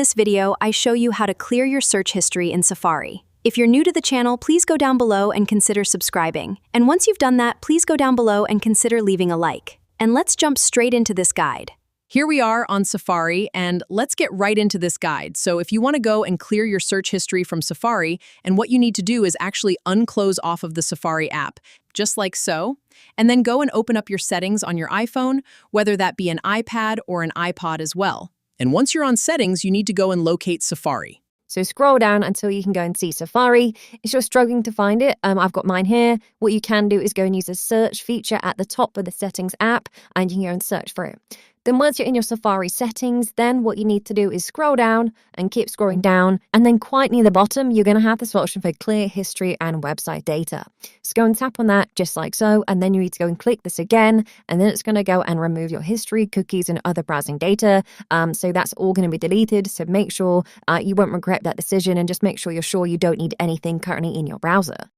this video, I show you how to clear your search history in Safari. If you're new to the channel, please go down below and consider subscribing. And once you've done that, please go down below and consider leaving a like. And let's jump straight into this guide. Here we are on Safari, and let's get right into this guide. So if you want to go and clear your search history from Safari, and what you need to do is actually unclose off of the Safari app, just like so, and then go and open up your settings on your iPhone, whether that be an iPad or an iPod as well. And once you're on settings, you need to go and locate Safari. So scroll down until you can go and see Safari. If you're struggling to find it, I've got mine here. What you can do is go and use the search feature at the top of the settings app, and you can go and search for it. Then once you're in your Safari settings, then what you need to do is scroll down and keep scrolling down. And then quite near the bottom, you're going to have this option for clear history and website data. So go and tap on that just like so. And then you need to go and click this again. And then it's going to go and remove your history, cookies, and other browsing data. So that's all going to be deleted. So make sure you won't regret that decision, and just make sure you're sure you don't need anything currently in your browser.